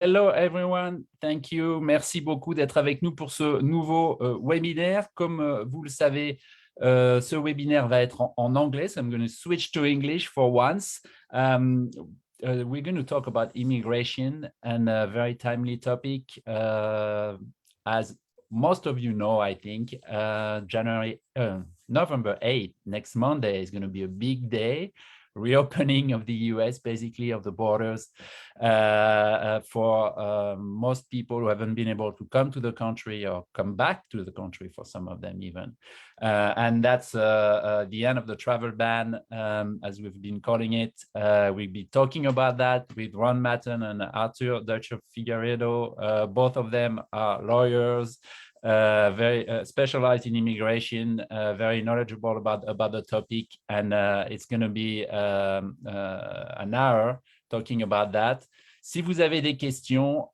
Hello everyone, thank you. Merci beaucoup d'être avec nous pour ce nouveau webinaire. Comme vous le savez, ce webinaire va être en anglais. So I'm going to switch to English for once. We're going to talk about immigration and a very timely topic. As most of you know, I think, November 8th, next Monday, is going to be a big day. Reopening of the US, basically, of the borders for most people who haven't been able to come to the country or come back to the country, for some of them even. And that's the end of the travel ban, as we've been calling it. We'll be talking about that with Matten and Arthur Deucher Figueiredo. Both of them are lawyers, very specialized in immigration, very knowledgeable about the topic, and it's going to be an hour talking about that. Si vous avez des questions,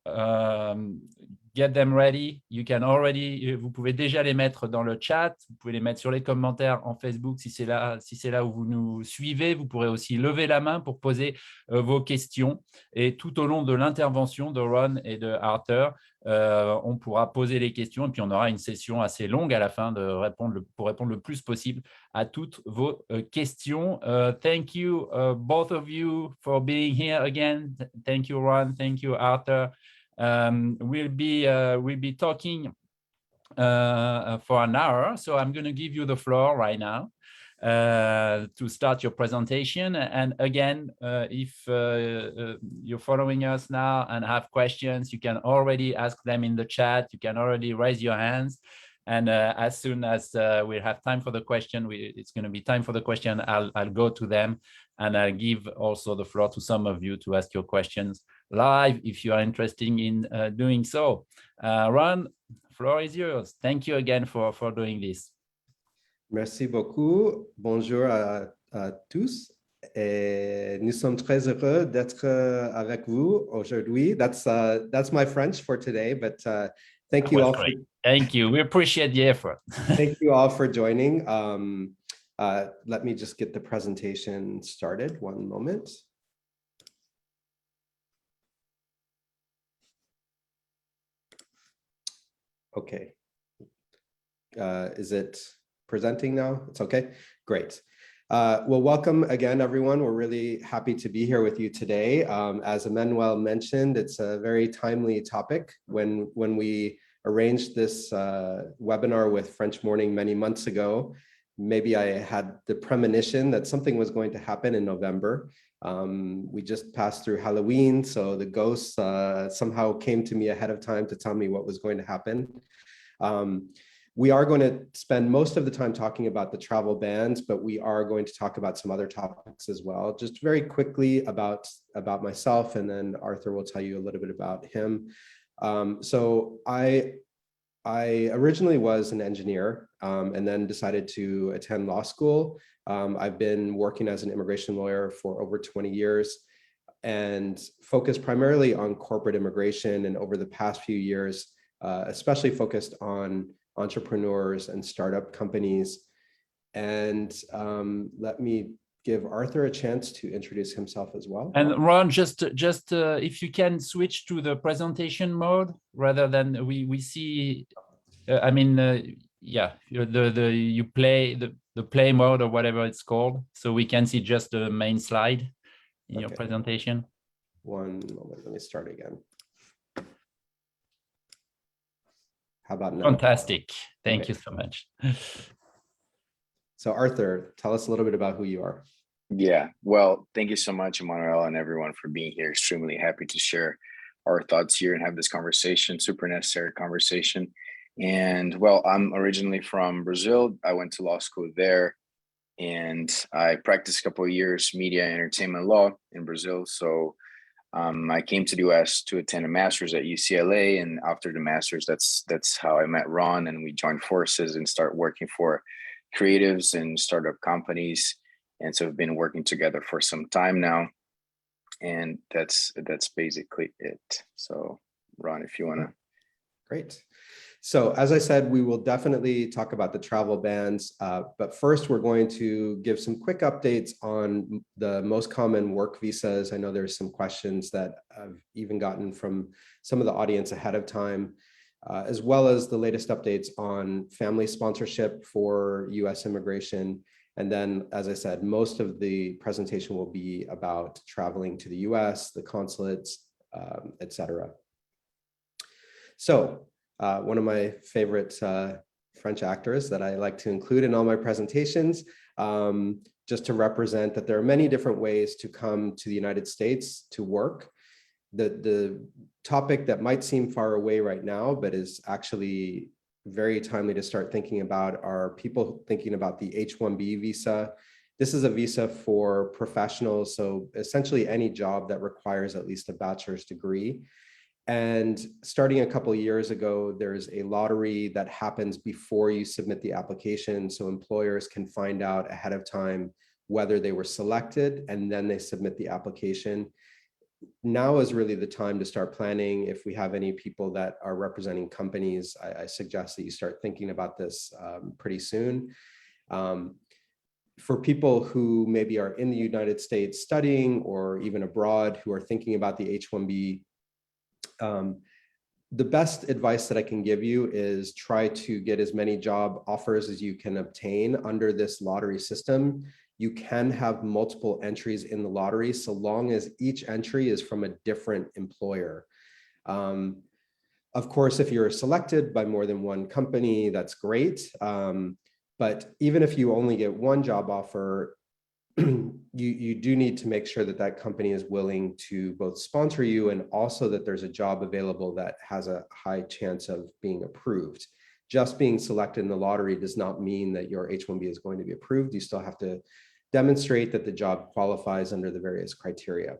get them ready. Vous pouvez déjà les mettre dans le chat. Vous pouvez les mettre sur les commentaires en Facebook si c'est là où vous nous suivez. Vous pourrez aussi lever la main pour poser vos questions. Et tout au long de l'intervention de Ron et de Arthur, on pourra poser les questions et puis on aura une session assez longue à la fin pour répondre le plus possible à toutes vos questions. Thank you, both of you, for being here again. Thank you, Ron. Thank you, Arthur. We'll be talking for an hour, so I'm going to give you the floor right now to start your presentation. And again, if you're following us now and have questions, you can already ask them in the chat. You can already raise your hands. And as soon as we have time for the question, it's going to be time for the question, I'll go to them, and I'll give also the floor to some of you to ask your questions live if you are interested in doing so. Ron, floor is yours. Thank you again for doing this. Merci beaucoup. Bonjour à tous. Et nous sommes très heureux d'être avec vous aujourd'hui. That's my French for today, but thank you all. Thank you. We appreciate the effort. Thank you all for joining. Let me just get the presentation started. One moment. Okay. Is it presenting now? It's okay. Great. Well, welcome again, everyone. We're really happy to be here with you today. As Emmanuel mentioned, it's a very timely topic. When we arranged this webinar with French Morning many months ago, maybe I had the premonition that something was going to happen in November. We just passed through Halloween, so the ghosts somehow came to me ahead of time to tell me what was going to happen. We are going to spend most of the time talking about the travel bans, but we are going to talk about some other topics as well. Just very quickly about myself, and then Arthur will tell you a little bit about him. So I originally was an engineer and then decided to attend law school. I've been working as an immigration lawyer for over 20 years and focused primarily on corporate immigration, and over the past few years, especially focused on entrepreneurs and startup companies. And let me give Arthur a chance to introduce himself as well. And Ron, just if you can switch to the presentation mode rather than we see, yeah, you play the play mode or whatever it's called, so we can see just the main slide in your presentation. One moment, let me start again. How about now? Fantastic. Thank you so much. So Arthur, tell us a little bit about who you are. Yeah, well, thank you so much, Emmanuel, and everyone for being here. Extremely happy to share our thoughts here and have this conversation, super necessary conversation. And well, I'm originally from Brazil. I went to law school there, and I practiced a couple of years media and entertainment law in Brazil. So I came to the US to attend a master's at UCLA, and after the master's, that's how I met Ron, and we joined forces and start working for creatives and startup companies. And so we've been working together for some time now, and that's basically it. So Ron, if you want to Great. So as I said, we will definitely talk about the travel bans, but first we're going to give some quick updates on the most common work visas. I know there's some questions that I've even gotten from some of the audience ahead of time, as well as the latest updates on family sponsorship for US immigration. And then, as I said, most of the presentation will be about traveling to the US, the consulates, etc. So one of my favorite French actors that I like to include in all my presentations, just to represent that there are many different ways to come to the United States to work. The topic that might seem far away right now, but is actually very timely to start thinking about, are people thinking about the H-1B visa. This is a visa for professionals, so essentially any job that requires at least a bachelor's degree. And starting a couple of years ago, there's a lottery that happens before you submit the application. So employers can find out ahead of time whether they were selected, and then they submit the application. Now is really the time to start planning. If we have any people that are representing companies, I suggest that you start thinking about this pretty soon. For people who maybe are in the United States studying, or even abroad who are thinking about the H-1B, the best advice that I can give you is try to get as many job offers as you can obtain under this lottery system. You can have multiple entries in the lottery so long as each entry is from a different employer. Of course, if you're selected by more than one company, that's great. But even if you only get one job offer, you do need to make sure that that company is willing to both sponsor you, and also that there's a job available that has a high chance of being approved. Just being selected in the lottery does not mean that your H-1B is going to be approved. You still have to demonstrate that the job qualifies under the various criteria.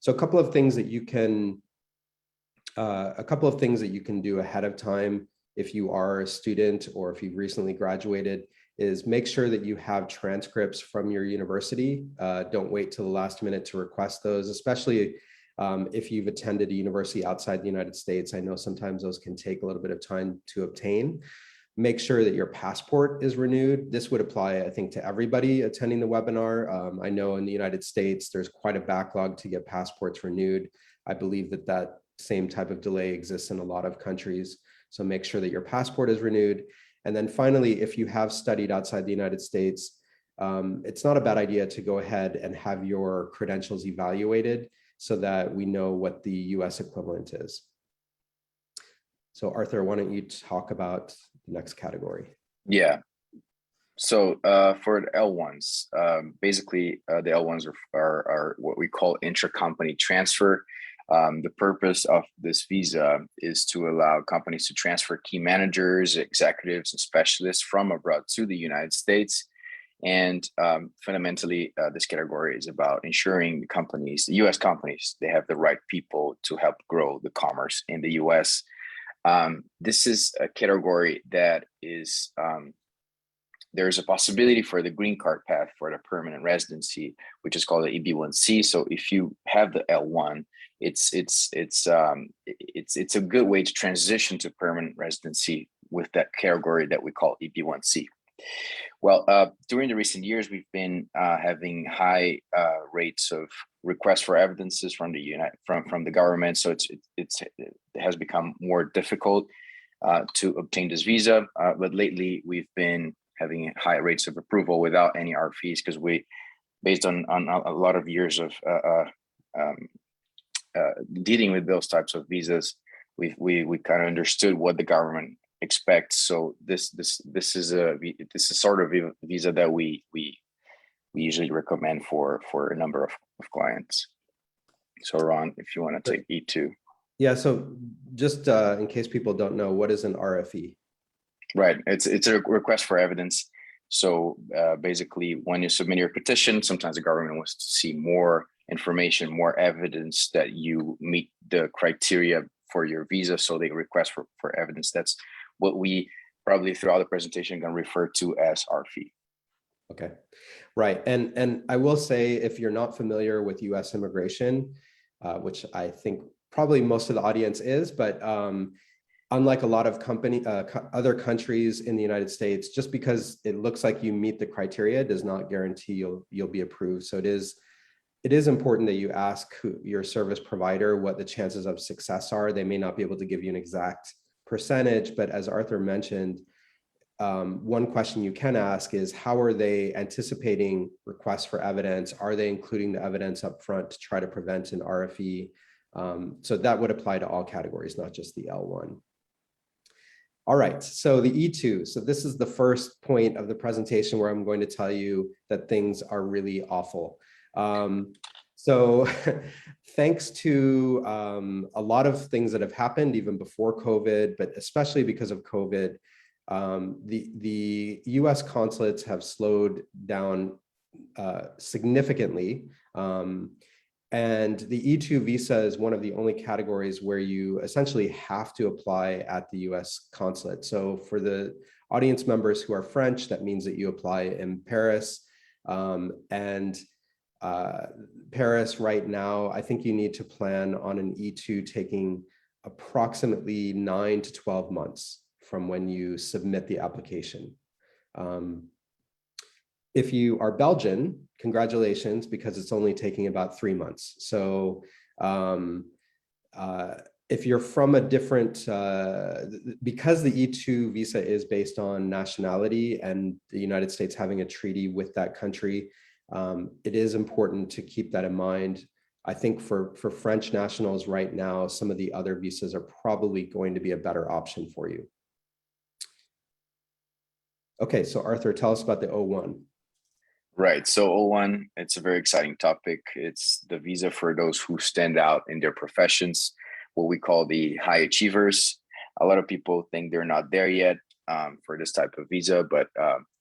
So a couple of things that you can do ahead of time if you are a student or if you've recently graduated is make sure that you have transcripts from your university. Don't wait till the last minute to request those, especially if you've attended a university outside the United States. I know sometimes those can take a little bit of time to obtain. Make sure that your passport is renewed. This would apply, I think, to everybody attending the webinar. I know in the United States, there's quite a backlog to get passports renewed. I believe that that same type of delay exists in a lot of countries. So make sure that your passport is renewed. And then finally, if you have studied outside the United States, it's not a bad idea to go ahead and have your credentials evaluated so that we know what the US equivalent is. So Arthur, why don't you talk about the next category? Yeah. So for the L1s, basically the L1s are what we call intra-company transfer. The purpose of this visa is to allow companies to transfer key managers, executives, and specialists from abroad to the United States. And fundamentally, this category is about ensuring the companies, the US companies, they have the right people to help grow the commerce in the US. This is a category that is, there's a possibility for the green card path for the permanent residency, which is called the EB1C. So if you have the L1, it's a good way to transition to permanent residency with that category that we call EB1C. Well, during the recent years, we've been having high rates of requests for evidences from the government. So it has become more difficult to obtain this visa. But lately, we've been having high rates of approval without any art fees, because based on a lot of years of dealing with those types of visas, we kind of understood what the government expects. So this is sort of a visa that we usually recommend for a number of clients. So Ron, if you want to take E2. Yeah, so just in case people don't know, what is an RFE? Right, it's a request for evidence. So basically, when you submit your petition, sometimes the government wants to see more information, more evidence that you meet the criteria for your visa. So they request for evidence. That's what we probably throughout the presentation can refer to as RFE. Okay, right. And I will say, if you're not familiar with US immigration, which I think probably most of the audience is, but unlike a lot of other countries in the United States, just because it looks like you meet the criteria does not guarantee you'll be approved. So it is important that you ask your service provider what the chances of success are. They may not be able to give you an exact percentage, but as Arthur mentioned, one question you can ask is, how are they anticipating requests for evidence? Are they including the evidence up front to try to prevent an RFE? So that would apply to all categories, not just the L1. All right, so the E2. So this is the first point of the presentation where I'm going to tell you that things are really awful. So thanks to a lot of things that have happened even before COVID, but especially because of COVID, the US consulates have slowed down significantly. And the E2 visa is one of the only categories where you essentially have to apply at the US consulate. So for the audience members who are French, that means that you apply in Paris. Paris right now, I think you need to plan on an E2 taking approximately 9 to 12 months from when you submit the application. If you are Belgian, congratulations, because it's only taking about 3 months. So if you're from a different, because the E2 visa is based on nationality and the United States having a treaty with that country, it is important to keep that in mind. I think for French nationals right now, some of the other visas are probably going to be a better option for you. Okay, so Arthur, tell us about the O1. Right. So O1, it's a very exciting topic. It's the visa for those who stand out in their professions, what we call the high achievers. A lot of people think they're not there yet for this type of visa, but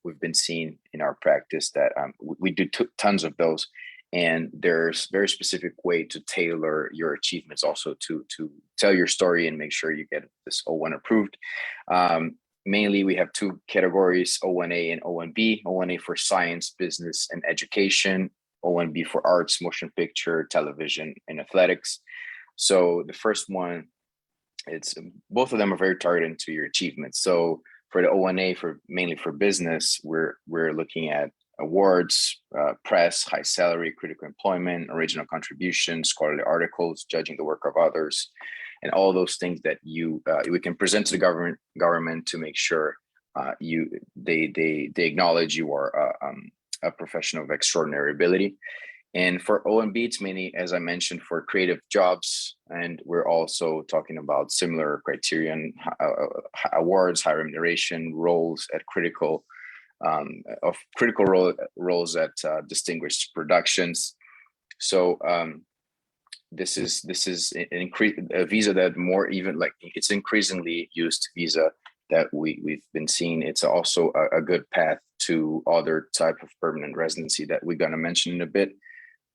we've been seeing in our practice that we do tons of those. And there's very specific way to tailor your achievements also to tell your story and make sure you get this O1 approved. Mainly, we have two categories, O1A and O1B. O1A for science, business, and education. O1B for arts, motion picture, television, and athletics. So the first one, both of them are very targeted to your achievements. So for the O1A, mainly for business, we're looking at awards, press, high salary, critical employment, original contributions, scholarly articles, judging the work of others, and all those things that we can present to the government to make sure they acknowledge you are a professional of extraordinary ability. And for O&B, it's mainly, as I mentioned, for creative jobs, and we're also talking about similar criterion, awards, high remuneration, roles at critical roles at distinguished productions. So this is a visa that more even like it's increasingly used visa that we've been seeing. It's also a good path to other type of permanent residency that we're going to mention in a bit.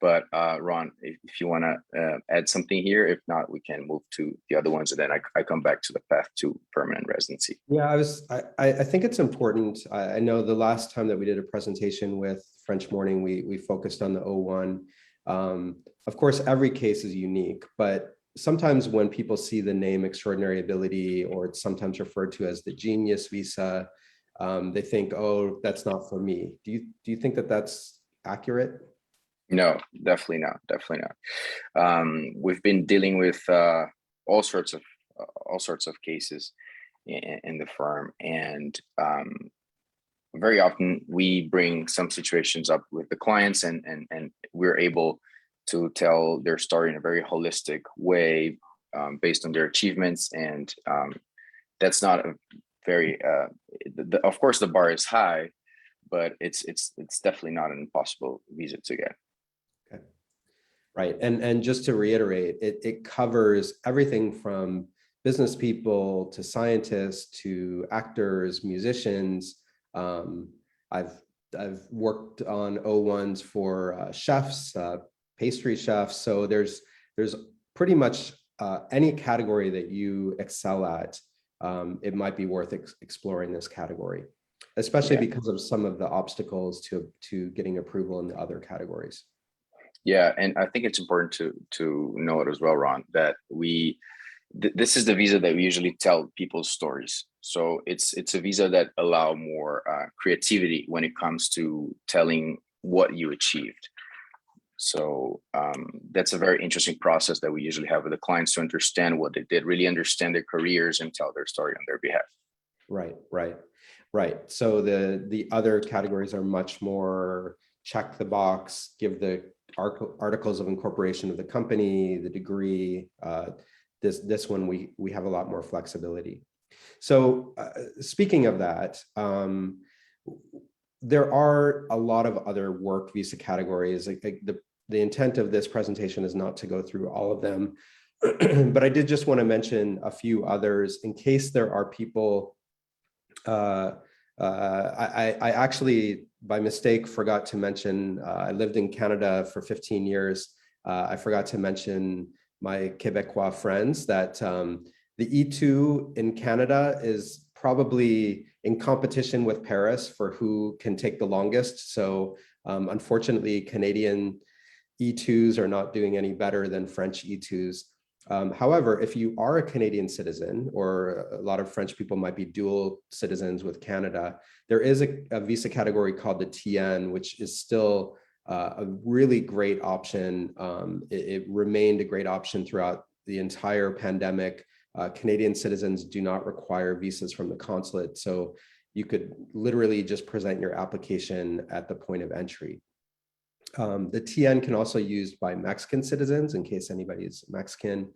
But Ron, if you want to add something here, if not, we can move to the other ones, and then I come back to the path to permanent residency. Yeah, I think it's important. I know the last time that we did a presentation with French Morning, we focused on the O1. Of course, every case is unique, but sometimes when people see the name extraordinary ability, or it's sometimes referred to as the genius visa, they think, oh, that's not for me. Do you think that that's accurate? No, definitely not. We've been dealing with all sorts of cases in the firm, and very often we bring some situations up with the clients, and we're able to tell their story in a very holistic way based on their achievements, and that's not a very. Of course, the bar is high, but it's definitely not an impossible visa to get. Okay. Right. And just to reiterate, it covers everything from business people to scientists to actors, musicians. I've worked on O1s for chefs, pastry chefs. So there's pretty much any category that you excel at, it might be worth exploring this category, especially because of some of the obstacles to getting approval in the other categories. Yeah, and I think it's important to note as well, Ron, that we this is the visa that we usually tell people's stories. So it's a visa that allow more creativity when it comes to telling what you achieved. So that's a very interesting process that we usually have with the clients to understand what they did, really understand their careers and tell their story on their behalf. Right. So the other categories are much more check the box, give the articles of incorporation of the company, the degree. This one we have a lot more flexibility. So speaking of that, there are a lot of other work visa categories. The intent of this presentation is not to go through all of them, but I did just want to mention a few others in case there are people. I actually, by mistake, forgot to mention, I lived in Canada for 15 years. I forgot to mention my Quebecois friends that the E2 in Canada is probably in competition with Paris for who can take the longest. So unfortunately, Canadian E2s are not doing any better than French E2s. However, if you are a Canadian citizen, or a lot of French people might be dual citizens with Canada, there is a visa category called the TN, which is still a really great option. It remained a great option throughout the entire pandemic. Canadian citizens do not require visas from the consulate, so you could literally just present your application at the point of entry. The TN can also be used by Mexican citizens, in case anybody's Mexican.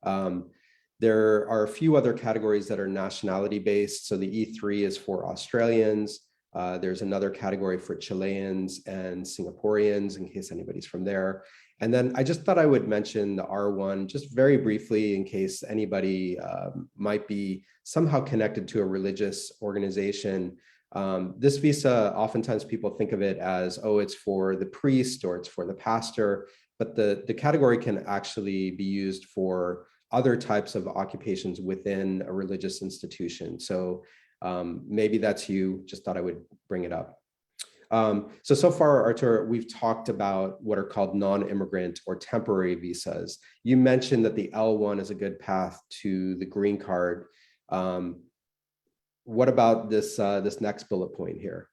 There are a few other categories that are nationality based. So the E3 is for Australians. There's another category for Chileans and Singaporeans, in case anybody's from there. And then I just thought I would mention the R1 just very briefly, in case anybody might be somehow connected to a religious organization. This visa, oftentimes people think of it as, oh, it's for the priest or it's for the pastor, but the category can actually be used for other types of occupations within a religious institution. So maybe that's you, just thought I would bring it up. So far, Arthur, we've talked about what are called non-immigrant or temporary visas. You mentioned that the L1 is a good path to the green card. What about this next bullet point here?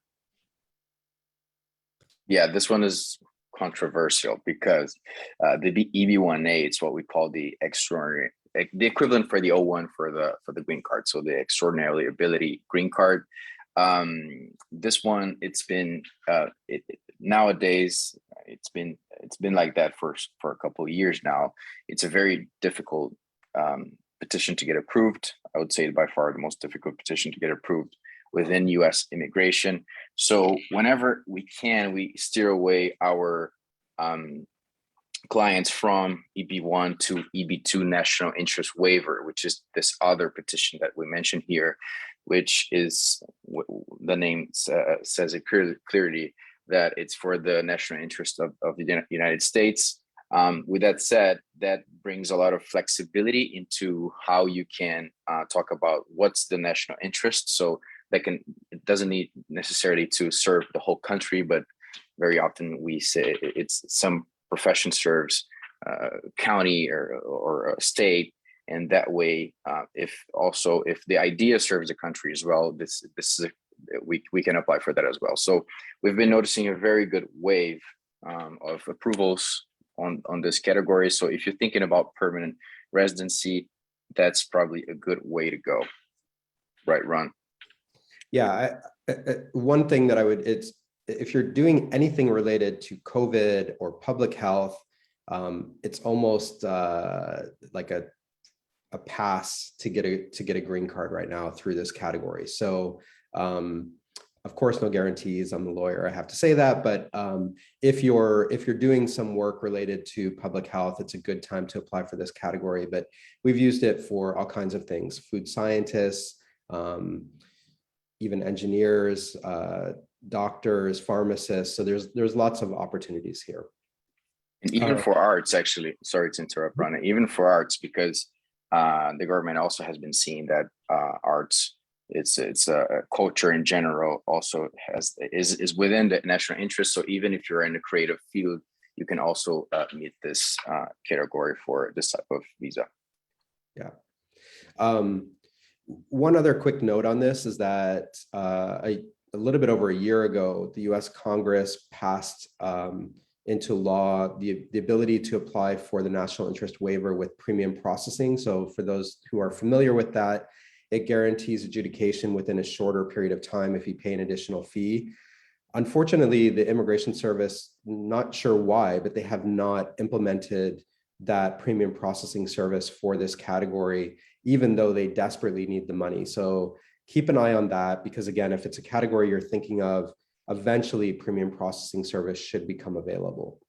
Yeah, this one is controversial because the EB1A, it's what we call the extraordinary, the equivalent for the O1 for the green card. So the extraordinary ability green card. This one, it's been nowadays it's been like that for a couple of years now. It's a very difficult petition to get approved. I would say by far the most difficult petition to get approved within U.S. immigration. So whenever we can, we steer away our clients from EB1 to EB2 national interest waiver, which is this other petition that we mentioned here, which is the name says it clearly that it's for the national interest of the United States. With that said, that brings a lot of flexibility into how you can talk about what's the national interest. So it doesn't need necessarily to serve the whole country, but very often we say it's some profession serves county or a state, and that way, if the idea serves the country as well, we can apply for that as well. So we've been noticing a very good wave of approvals on this category. So if you're thinking about permanent residency, that's probably a good way to go. Right, Ron? Yeah, one thing that if you're doing anything related to COVID or public health, it's almost like a pass to get a green card right now through this category. So of course, no guarantees. I'm a lawyer, I have to say that. But if you're doing some work related to public health, it's a good time to apply for this category. But we've used it for all kinds of things: food scientists, even engineers, doctors, pharmacists. So there's lots of opportunities here. And even for arts, actually, sorry to interrupt, Ron, even for arts, because the government also has been seeing that arts, it's a culture in general also is within the national interest. So even if you're in a creative field, you can also meet this category for this type of visa. Yeah, One other quick note on this is that a little bit over a year ago, the US Congress passed into law the ability to apply for the national interest waiver with premium processing. So for those who are familiar with that, it guarantees adjudication within a shorter period of time if you pay an additional fee. Unfortunately, the Immigration Service, not sure why, but they have not implemented that premium processing service for this category, even though they desperately need the money. So keep an eye on that, because again, if it's a category you're thinking of, eventually premium processing service should become available.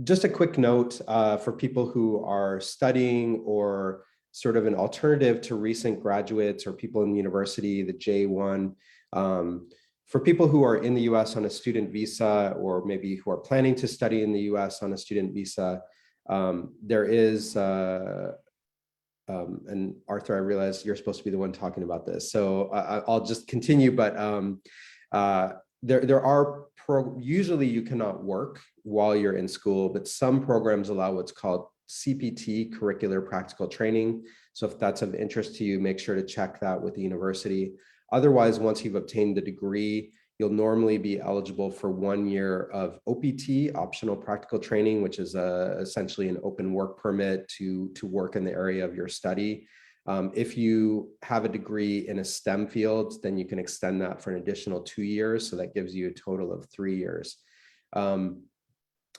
Just a quick note for people who are studying or sort of an alternative to recent graduates or people in university, the J1. For people who are in the US on a student visa, or maybe who are planning to study in the US on a student visa, there is, and Arthur, I realize you're supposed to be the one talking about this, so I'll just continue, but there are, usually you cannot work while you're in school, but some programs allow what's called CPT, curricular practical training. So if that's of interest to you, make sure to check that with the university. Otherwise, once you've obtained the degree, you'll normally be eligible for 1 year of OPT, optional practical training, which is essentially an open work permit to work in the area of your study. If you have a degree in a STEM field, then you can extend that for an additional 2 years. So that gives you a total of 3 years.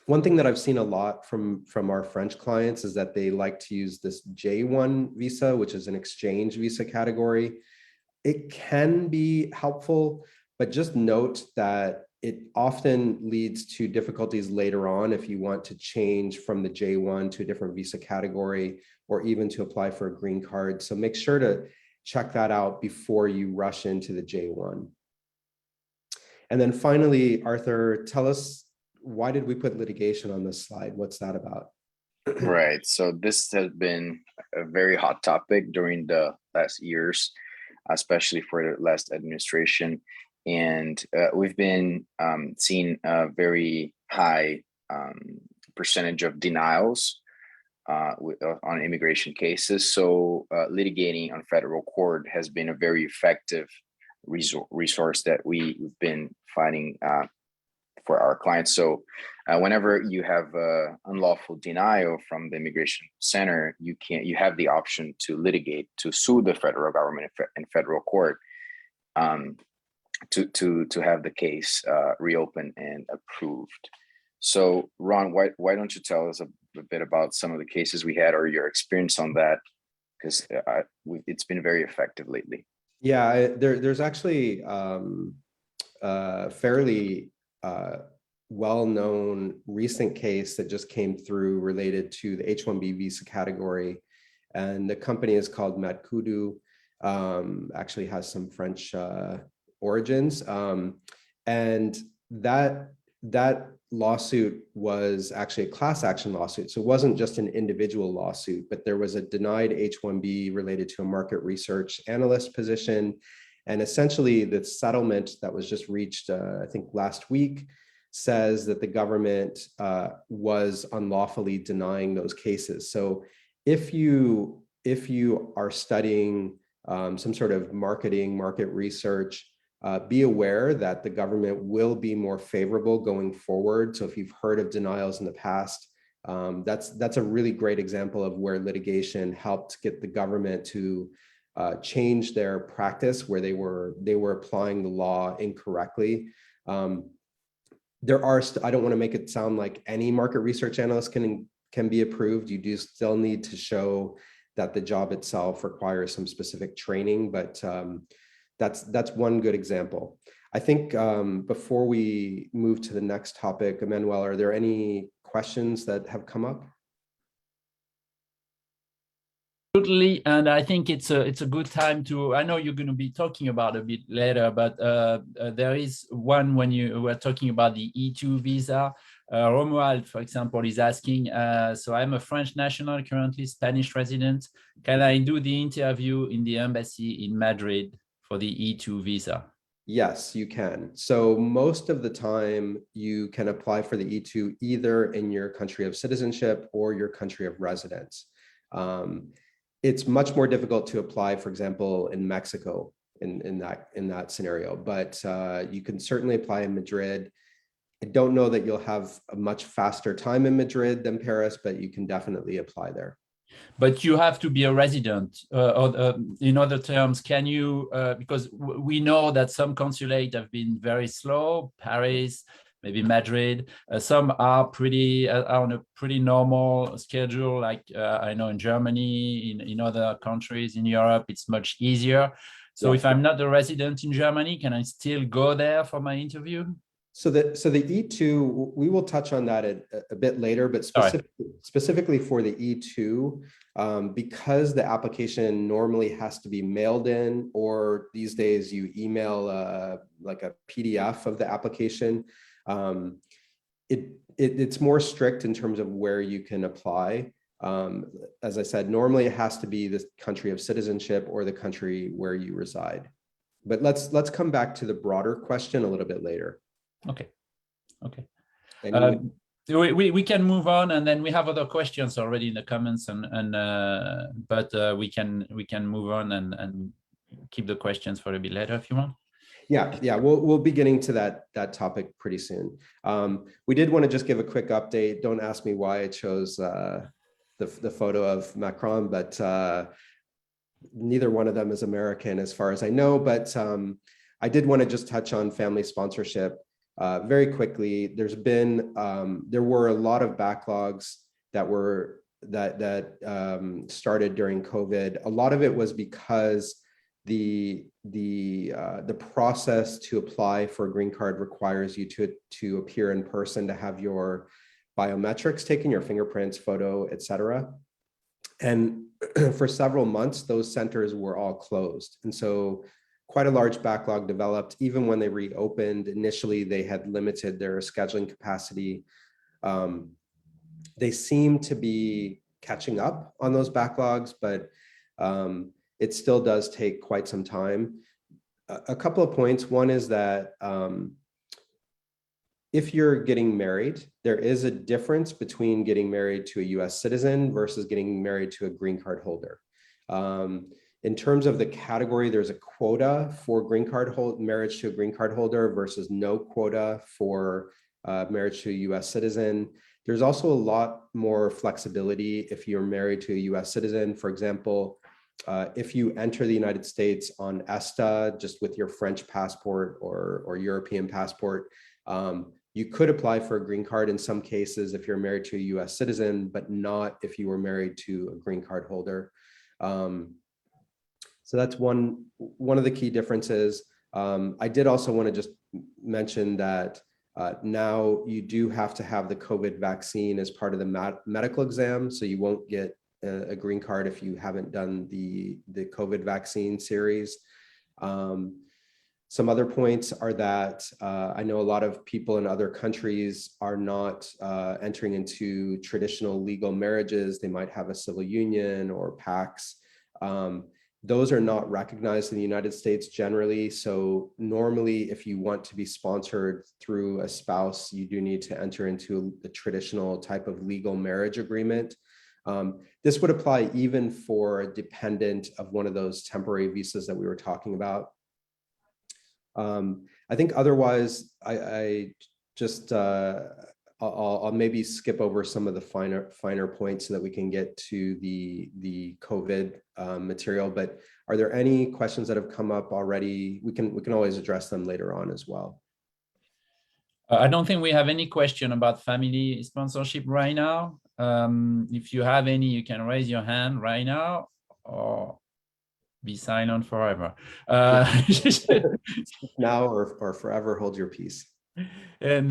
One thing that I've seen a lot from our French clients is that they like to use this J1 visa, which is an exchange visa category. It can be helpful, but just note that it often leads to difficulties later on if you want to change from the J1 to a different visa category, or even to apply for a green card. So make sure to check that out before you rush into the J1. And then finally, Arthur, tell us, why did we put litigation on this slide? What's that about? Right. So this has been a very hot topic during the last years, especially for the last administration. And we've been seeing a very high percentage of denials on immigration cases. So litigating on federal court has been a very effective resource that we've been finding for our clients. So whenever you have unlawful denial from the immigration center, you have the option to litigate, to sue the federal government in federal court to have the case reopened and approved. So Ron, why don't you tell us a bit about some of the cases we had, or your experience on that? Because it's been very effective lately. Yeah, there's actually fairly well-known recent case that just came through related to the H-1B visa category. And the company is called Matten, actually has some French origins. And that lawsuit was actually a class action lawsuit. So it wasn't just an individual lawsuit, but there was a denied H-1B related to a market research analyst position. And essentially the settlement that was just reached, I think last week, says that the government was unlawfully denying those cases. So if you are studying some sort of market research, be aware that the government will be more favorable going forward. So if you've heard of denials in the past, that's a really great example of where litigation helped get the government to change their practice, where they were applying the law incorrectly. There are, I don't want to make it sound like any market research analyst can be approved. You do still need to show that the job itself requires some specific training, but that's one good example. I think before we move to the next topic, Emmanuel, are there any questions that have come up? Absolutely, and I think it's a good time to, I know you're going to be talking about a bit later, but there is one when you were talking about the E2 visa. Romuald, for example, is asking, so I'm a French national, currently Spanish resident. Can I do the interview in the embassy in Madrid for the E2 visa? Yes, you can. So most of the time you can apply for the E2 either in your country of citizenship or your country of residence. It's much more difficult to apply, for example, in Mexico in that scenario, but you can certainly apply in Madrid. I don't know that you'll have a much faster time in Madrid than Paris, but you can definitely apply there. But you have to be a resident, or in other terms, can you, because we know that some consulate have been very slow, Paris, maybe Madrid, some are on a pretty normal schedule, like I know in Germany, in other countries in Europe, it's much easier. So if I'm not a resident in Germany, can I still go there for my interview? So the E2, we will touch on that a bit later, but specifically for the E2, because the application normally has to be mailed in, or these days you email like a PDF of the application, it's more strict in terms of where you can apply. As I said, normally it has to be the country of citizenship or the country where you reside. But let's come back to the broader question a little bit later. Okay. We can move on, and then we have other questions already in the comments, but we can move on and keep the questions for a bit later if you want. Yeah, we'll be getting to that topic pretty soon. We did want to just give a quick update. Don't ask me why I chose the photo of Macron, but neither one of them is American as far as I know. But I did want to just touch on family sponsorship. Very quickly, there were a lot of backlogs that started during COVID. A lot of it was because the process to apply for a green card requires you to appear in person, to have your biometrics taken, your fingerprints, photo, etc. And for several months, those centers were all closed, and so quite a large backlog developed. Even when they reopened, initially they had limited their scheduling capacity. They seem to be catching up on those backlogs, but it still does take quite some time. A couple of points. One is that if you're getting married, there is a difference between getting married to a US citizen versus getting married to a green card holder. In terms of the category, there's a quota for marriage to a green card holder versus no quota for marriage to a US citizen. There's also a lot more flexibility if you're married to a US citizen. For example, if you enter the United States on ESTA, just with your French passport or European passport, you could apply for a green card in some cases if you're married to a US citizen, but not if you were married to a green card holder. So that's one of the key differences. I did also want to just mention that now you do have to have the COVID vaccine as part of the medical exam, so you won't get a green card if you haven't done the COVID vaccine series. Some other points are that I know a lot of people in other countries are not entering into traditional legal marriages. They might have a civil union or PACS. Those are not recognized in the United States generally. So normally, if you want to be sponsored through a spouse, you do need to enter into a traditional type of legal marriage agreement. This would apply even for a dependent of one of those temporary visas that we were talking about. I think otherwise, I'll maybe skip over some of the finer points so that we can get to the COVID material. But are there any questions that have come up already? We can always address them later on as well. I don't think we have any question about family sponsorship right now. If you have any, you can raise your hand right now or be silent forever. Now or forever hold your peace. No,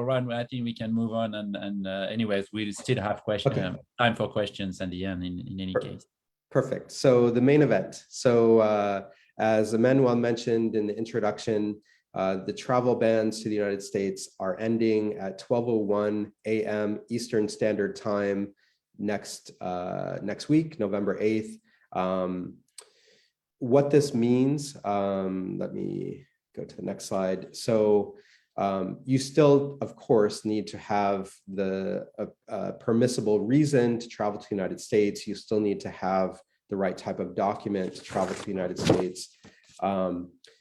Ron, I think we can move on. And anyways, we still have time for questions at the end in any case. Perfect. So the main event. So as Emmanuel mentioned in the introduction, the travel bans to the United States are ending at 12:01 a.m. Eastern Standard Time next week, November 8th. What this means, let me go to the next slide. So You still, of course, need to have the permissible reason to travel to the United States. You still need to have the right type of document to travel to the United States.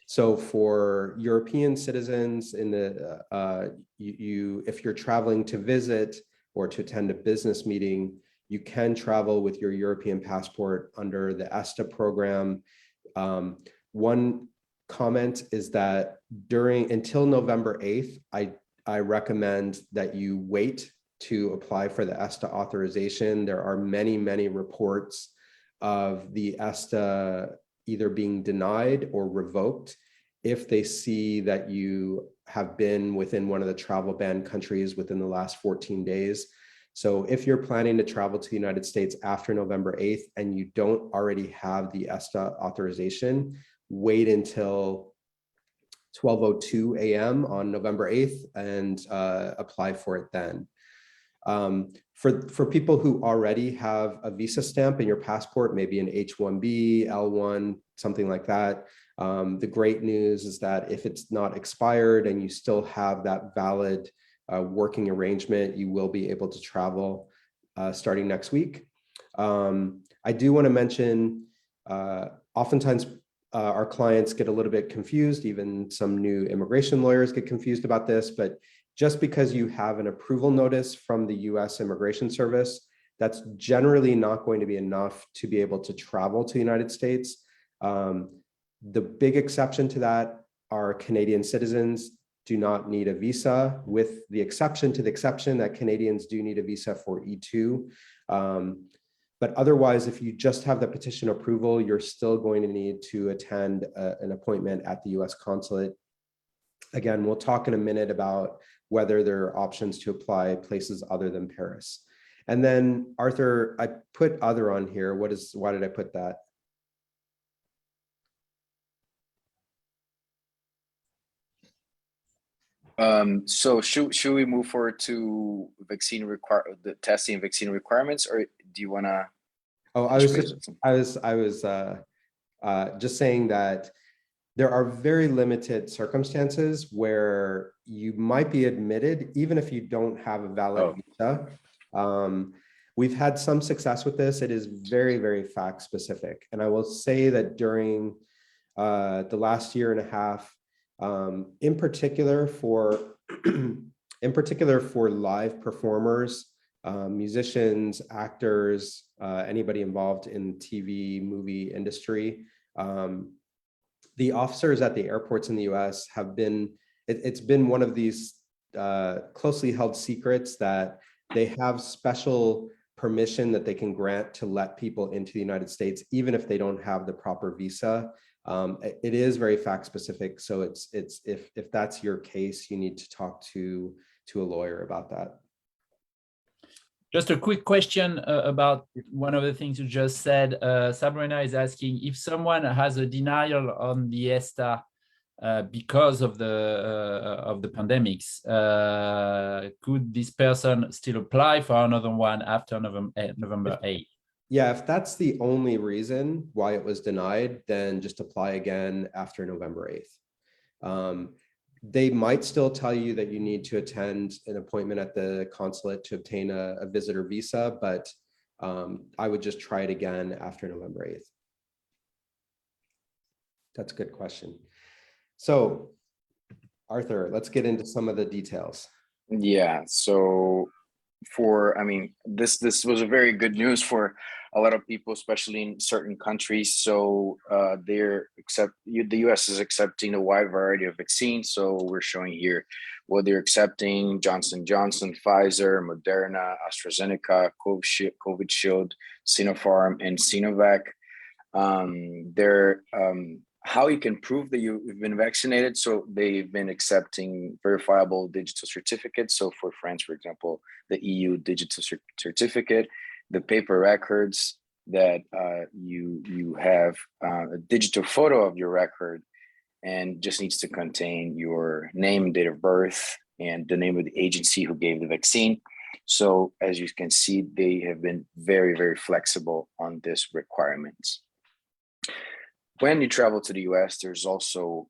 So for European citizens, if you're traveling to visit or to attend a business meeting, you can travel with your European passport under the ESTA program. One comment is that until November 8th, I recommend that you wait to apply for the ESTA authorization. There are many, many reports of the ESTA either being denied or revoked if they see that you have been within one of the travel ban countries within the last 14 days. So if you're planning to travel to the United States after November 8th and you don't already have the ESTA authorization, wait until 12:02 a.m. on November 8th and apply for it then. For people who already have a visa stamp in your passport, maybe an H-1B, L-1, something like that, the great news is that if it's not expired and you still have that valid working arrangement, you will be able to travel starting next week. I do want to mention, oftentimes our clients get a little bit confused, even some new immigration lawyers get confused about this, but just because you have an approval notice from the US Immigration Service, that's generally not going to be enough to be able to travel to the United States. The big exception to that are Canadian citizens do not need a visa, with the exception to the exception that Canadians do need a visa for E2. But otherwise, if you just have the petition approval, you're still going to need to attend an appointment at the US consulate. Again, we'll talk in a minute about whether there are options to apply places other than Paris. And then Arthur, I put other on here. Why did I put that? So should we move forward to the testing and vaccine requirements, or do you want to? Oh, I was just saying that there are very limited circumstances where you might be admitted, even if you don't have a valid visa. We've had some success with this. It is very, very fact specific. And I will say that during the last year and a half, in particular for live performers, musicians, actors, anybody involved in TV, movie industry, the officers at the airports in the US have been, it's been one of these closely held secrets that they have special permission that they can grant to let people into the United States, even if they don't have the proper visa. It is very fact specific. So if that's your case, you need to talk to a lawyer about that. Just a quick question about one of the things you just said. Sabrina is asking if someone has a denial on the ESTA because of the pandemics, could this person still apply for another one after November 8th? Yeah, if that's the only reason why it was denied, then just apply again after November 8th. They might still tell you that you need to attend an appointment at the consulate to obtain a visitor visa, but I would just try it again after November 8th. That's a good question. So, Arthur, let's get into some of the details. Yeah, so this was a very good news for a lot of people, especially in certain countries. So the US is accepting a wide variety of vaccines. So we're showing here what they're accepting: Johnson & Johnson, Pfizer, Moderna, AstraZeneca, COVID Shield, Sinopharm, and Sinovac. How you can prove that you've been vaccinated. So they've been accepting verifiable digital certificates. So for France, for example, the EU digital certificate, the paper records that you have a digital photo of your record, and just needs to contain your name, date of birth, and the name of the agency who gave the vaccine. So as you can see, they have been very, very flexible on this requirements. When you travel to the US, there's also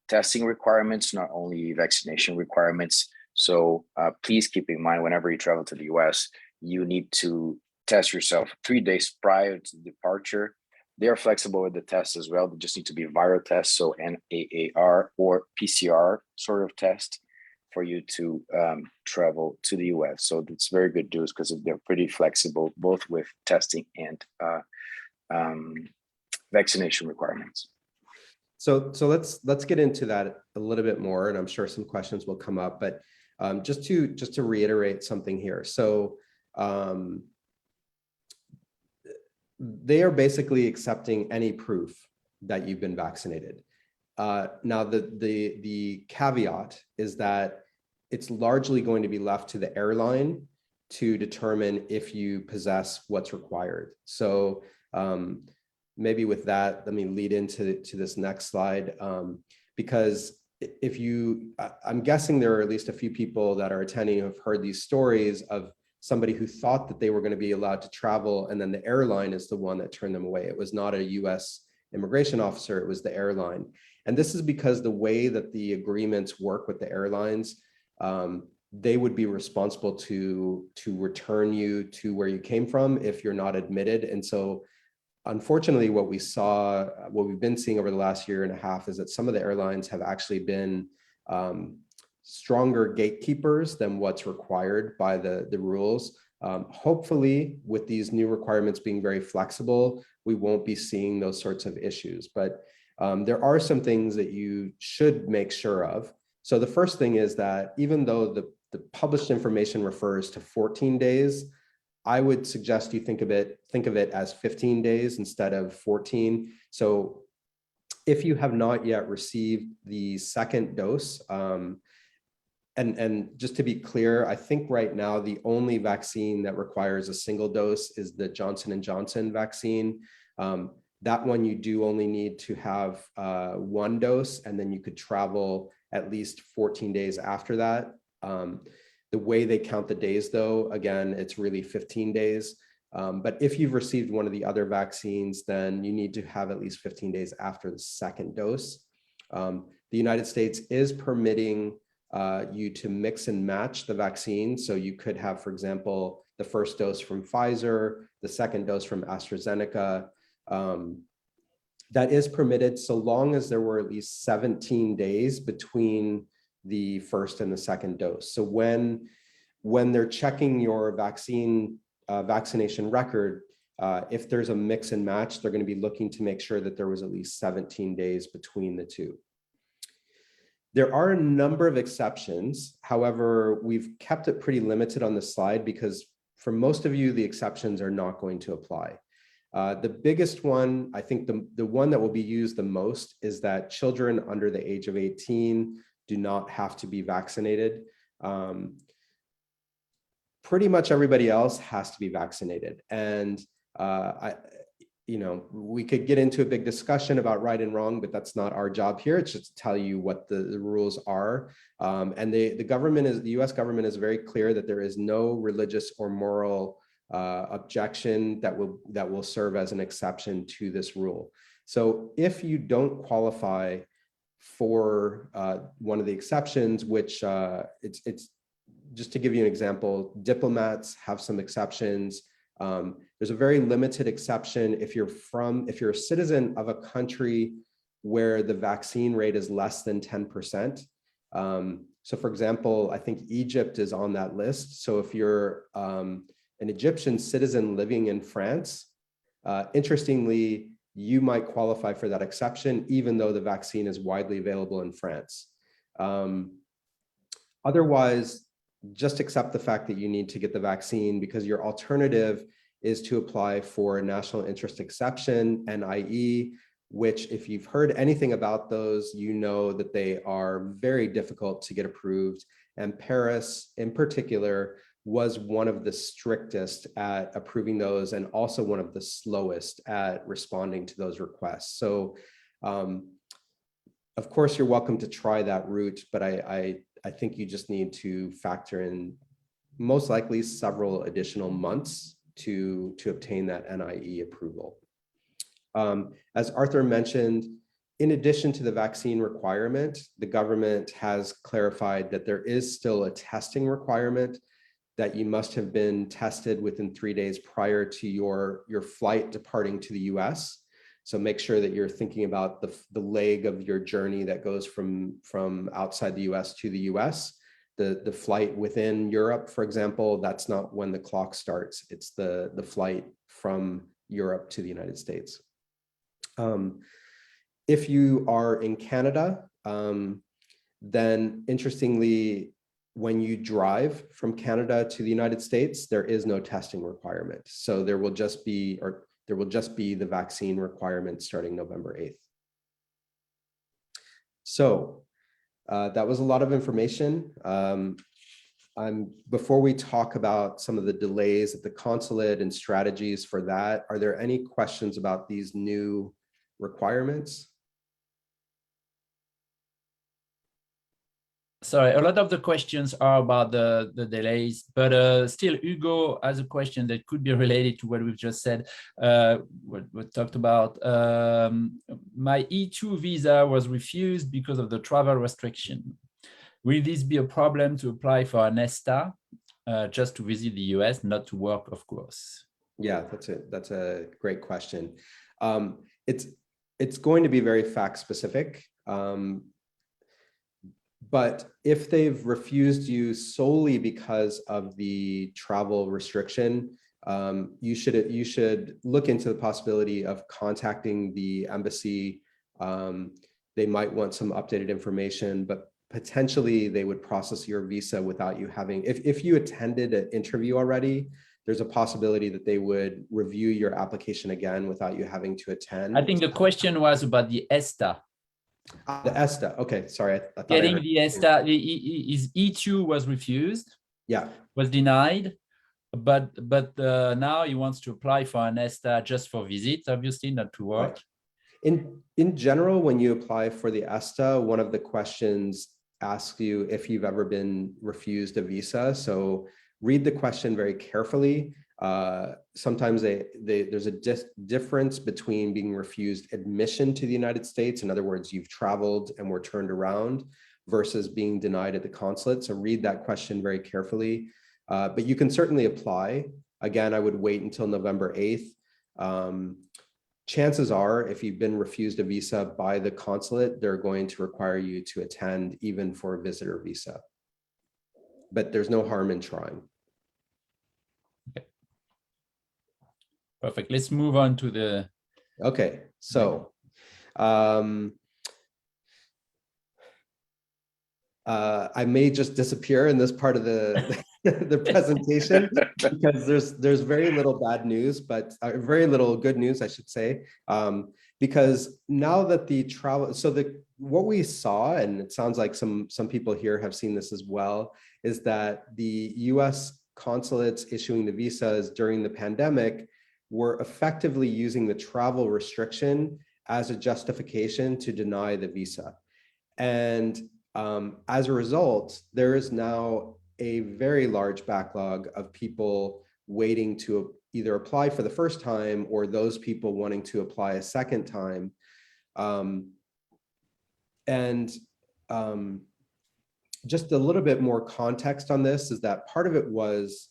testing requirements, not only vaccination requirements. So please keep in mind, whenever you travel to the US, you need to test yourself 3 days prior to departure. They are flexible with the tests as well. They just need to be viral tests, so NAAR or PCR sort of test for you to travel to the US. So that's very good news because they're pretty flexible, both with testing and vaccination requirements. So let's get into that a little bit more, and I'm sure some questions will come up. But just to reiterate something here, so they are basically accepting any proof that you've been vaccinated. Now, the caveat is that it's largely going to be left to the airline to determine if you possess what's required. So maybe with that, let me lead into this next slide, because I'm guessing there are at least a few people that are attending who have heard these stories of somebody who thought that they were going to be allowed to travel, and then the airline is the one that turned them away. It was not a US immigration officer, it was the airline. And this is because the way that the agreements work with the airlines, they would be responsible to return you to where you came from if you're not admitted. And so unfortunately, what we've been seeing over the last year and a half is that some of the airlines have actually been stronger gatekeepers than what's required by the rules. Hopefully, with these new requirements being very flexible, we won't be seeing those sorts of issues. But there are some things that you should make sure of. So the first thing is that even though the published information refers to 14 days, I would suggest you think of it as 15 days instead of 14. So if you have not yet received the second dose, and just to be clear, I think right now the only vaccine that requires a single dose is the Johnson & Johnson vaccine. That one you do only need to have one dose, and then you could travel at least 14 days after that. The way they count the days, though, again, it's really 15 days. But if you've received one of the other vaccines, then you need to have at least 15 days after the second dose. The United States is permitting you to mix and match the vaccine. So you could have, for example, the first dose from Pfizer, the second dose from AstraZeneca. That is permitted so long as there were at least 17 days between the first and the second dose. So when they're checking your vaccination record, if there's a mix and match, they're going to be looking to make sure that there was at least 17 days between the two. There are a number of exceptions. However, we've kept it pretty limited on this slide because for most of you, the exceptions are not going to apply. The biggest one, I think the one that will be used the most is that children under the age of 18 do not have to be vaccinated. Pretty much everybody else has to be vaccinated. And we could get into a big discussion about right and wrong, but that's not our job here. It's just to tell you what the rules are. And the US government is very clear that there is no religious or moral objection that will serve as an exception to this rule. So if you don't qualify for one of the exceptions, which it's just to give you an example, diplomats have some exceptions. There's a very limited exception if you're a citizen of a country where the vaccine rate is less than 10%. So for example, I think Egypt is on that list. So if you're an Egyptian citizen living in France, interestingly, you might qualify for that exception, even though the vaccine is widely available in France. Otherwise, just accept the fact that you need to get the vaccine, because your alternative is to apply for a national interest exception, NIE, which if you've heard anything about those, you know that they are very difficult to get approved. And Paris in particular was one of the strictest at approving those and also one of the slowest at responding to those requests. So of course, you're welcome to try that route, but I think you just need to factor in most likely several additional months to obtain that NIE approval. As Arthur mentioned, in addition to the vaccine requirement, the government has clarified that there is still a testing requirement, that you must have been tested within 3 days prior to your flight departing to the US. So make sure that you're thinking about the leg of your journey that goes from outside the US to the US. The flight within Europe, for example, that's not when the clock starts. It's the flight from Europe to the United States. If you are in Canada, then interestingly, when you drive from Canada to the United States, there is no testing requirement. So there will just be the vaccine requirement starting November 8th. So that was a lot of information. Before we talk about some of the delays at the consulate and strategies for that, are there any questions about these new requirements? Sorry, a lot of the questions are about the delays, but still Hugo has a question that could be related to what we've just said, what we talked about. My E2 visa was refused because of the travel restriction. Will this be a problem to apply for an ESTA, just to visit the US, not to work, of course? Yeah, that's a great question. It's going to be very fact specific. But if they've refused you solely because of the travel restriction, you should look into the possibility of contacting the embassy. They might want some updated information, but potentially they would process your visa without you having, if you attended an interview already, there's a possibility that they would review your application again without you having to attend. I think the question was about the ESTA. The ESTA. Okay, sorry. I thought getting the ESTA, his E2 was refused. Yeah, was denied, but now he wants to apply for an ESTA just for visits, obviously, not to work. Right. In general, when you apply for the ESTA, one of the questions asks you if you've ever been refused a visa. So read the question very carefully. Sometimes there's a difference between being refused admission to the United States. In other words, you've traveled and were turned around, versus being denied at the consulate. So read that question very carefully. But you can certainly apply. Again, I would wait until November 8th. Chances are, if you've been refused a visa by the consulate, they're going to require you to attend even for a visitor visa. But there's no harm in trying. Okay. Perfect. Let's move on to the... Okay, so I may just disappear in this part of the presentation because there's very little bad news, but very little good news, I should say, because now that the travel, what we saw, and it sounds like some people here have seen this as well, is that the US consulates issuing the visas during the pandemic were effectively using the travel restriction as a justification to deny the visa. And as a result, there is now a very large backlog of people waiting to either apply for the first time or those people wanting to apply a second time. Just a little bit more context on this is that part of it was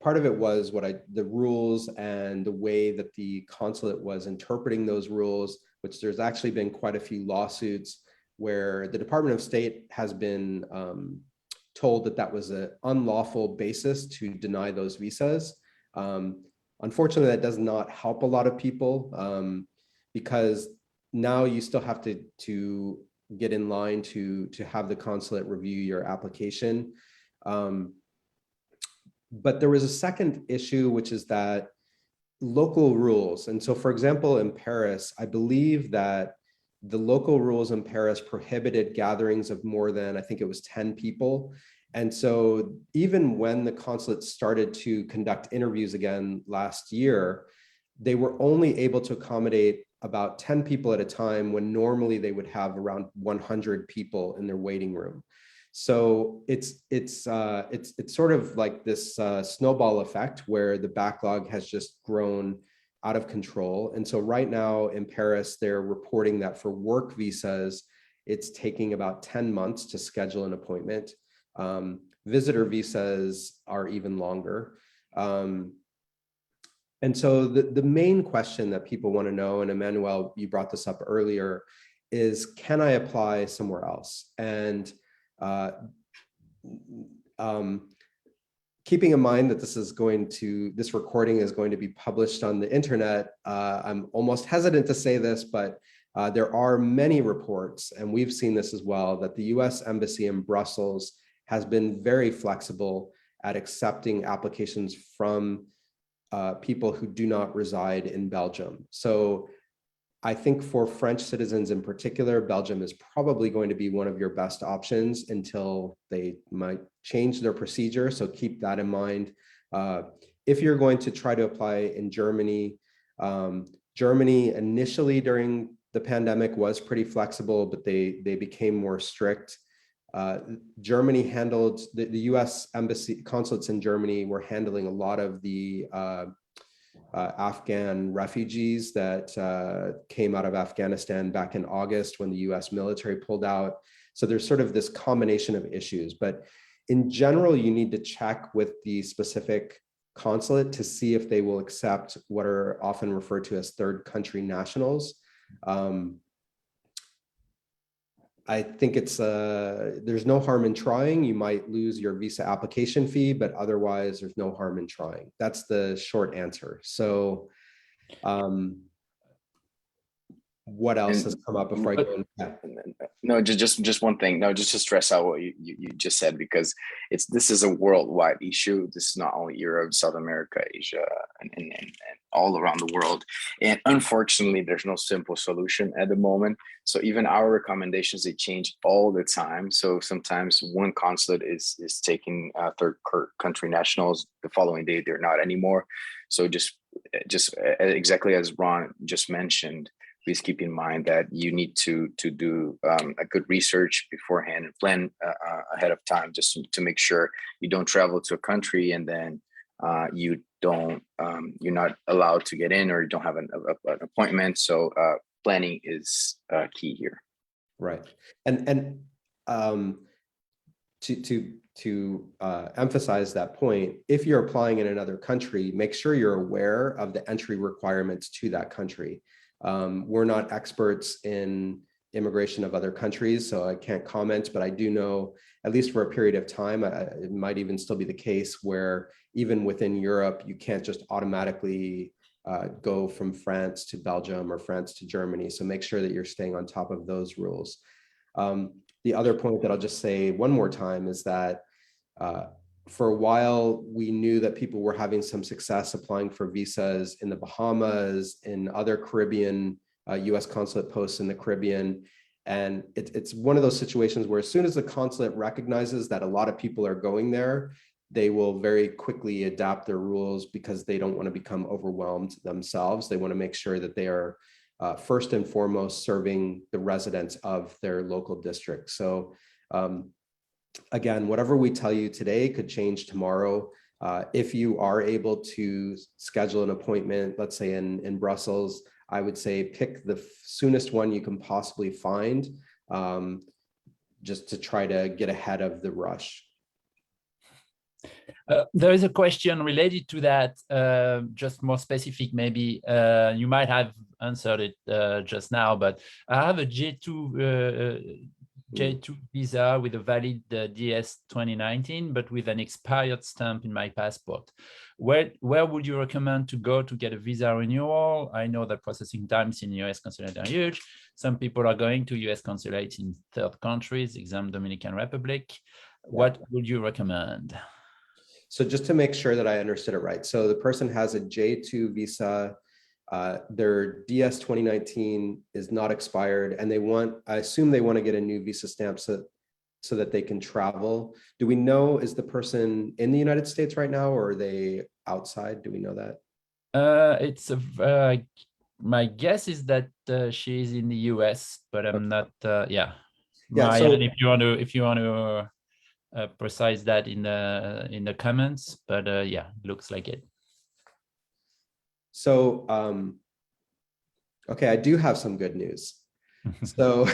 the rules and the way that the consulate was interpreting those rules, which there's actually been quite a few lawsuits where the Department of State has been told that that was an unlawful basis to deny those visas. Unfortunately, that does not help a lot of people because now you still have to get in line to have the consulate review your application. But there was a second issue, which is that local rules. And so, for example, in Paris, I believe that the local rules in Paris prohibited gatherings of more than, I think it was 10 people. And so even when the consulate started to conduct interviews again last year, they were only able to accommodate about 10 people at a time when normally they would have around 100 people in their waiting room. So it's sort of like this snowball effect where the backlog has just grown out of control. And so right now in Paris, they're reporting that for work visas, it's taking about 10 months to schedule an appointment. Visitor visas are even longer. And so the main question that people want to know, and Emmanuel, you brought this up earlier, is can I apply somewhere else? And keeping in mind that this recording is going to be published on the internet, I'm almost hesitant to say this, but there are many reports, and we've seen this as well, that the US Embassy in Brussels has been very flexible at accepting applications from people who do not reside in Belgium. So I think for French citizens in particular, Belgium is probably going to be one of your best options until they might change their procedure. So keep that in mind. If you're going to try to apply in Germany, Germany initially during the pandemic was pretty flexible, but they became more strict. Germany handled, the US embassy consulates in Germany were handling a lot of the Afghan refugees that came out of Afghanistan back in August when the US military pulled out. So there's sort of this combination of issues, but in general, you need to check with the specific consulate to see if they will accept what are often referred to as third country nationals. I think it's there's no harm in trying. You might lose your visa application fee, but otherwise there's no harm in trying. That's the short answer. So what else has come up before I go into that? No, just one thing. No, just to stress out what you just said, because this is a worldwide issue. This is not only Europe, South America, Asia, and all around the world. And unfortunately, there's no simple solution at the moment. So even our recommendations, they change all the time. So sometimes one consulate is taking third country nationals. The following day, they're not anymore. So just exactly as Ron just mentioned, please keep in mind that you need to do a good research beforehand and plan ahead of time, just to make sure you don't travel to a country and then you're not allowed to get in, or you don't have an appointment. So planning is key here. Right, and to emphasize that point, if you're applying in another country, make sure you're aware of the entry requirements to that country. We're not experts in immigration of other countries, so I can't comment, but I do know, at least for a period of time, it might even still be the case where even within Europe, you can't just automatically go from France to Belgium or France to Germany. So make sure that you're staying on top of those rules. The other point that I'll just say one more time is that for a while, we knew that people were having some success applying for visas in the Bahamas, in other Caribbean, US consulate posts in the Caribbean. And it's one of those situations where as soon as the consulate recognizes that a lot of people are going there, they will very quickly adapt their rules because they don't want to become overwhelmed themselves. They want to make sure that they are first and foremost serving the residents of their local district. So again, whatever we tell you today could change tomorrow. If you are able to schedule an appointment, let's say in Brussels, I would say pick the soonest one you can possibly find, just to try to get ahead of the rush. There is a question related to that, just more specific, maybe. You might have answered it just now, but I have a J2 visa with a valid DS 2019, but with an expired stamp in my passport. Where would you recommend to go to get a visa renewal? I know that processing times in US consulate are huge. Some people are going to US consulates in third countries, example Dominican Republic. What would you recommend? So just to make sure that I understood it right. So the person has a J2 visa, their DS 2019 is not expired, and I assume they want to get a new visa stamp so that they can travel. Do we know, is the person in the United States right now, or are they outside? Do we know that? My guess is that she is in the US, but I'm not. Yeah. So if you want to precise that in the comments, but yeah, looks like it. So, okay, I do have some good news. So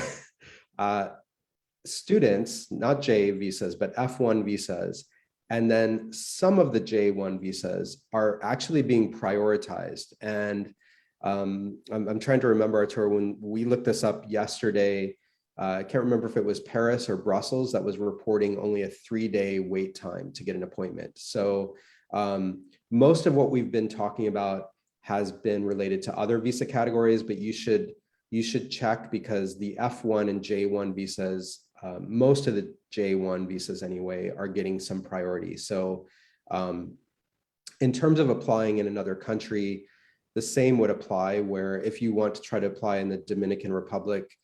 students, not J visas, but F1 visas, and then some of the J1 visas are actually being prioritized. And I'm trying to remember, Arthur, when we looked this up yesterday, I can't remember if it was Paris or Brussels that was reporting only a 3-day wait time to get an appointment. So most of what we've been talking about has been related to other visa categories, but you should check, because the F1 and J1 visas, most of the J1 visas anyway, are getting some priority. So in terms of applying in another country, the same would apply, where if you want to try to apply in the Dominican Republic,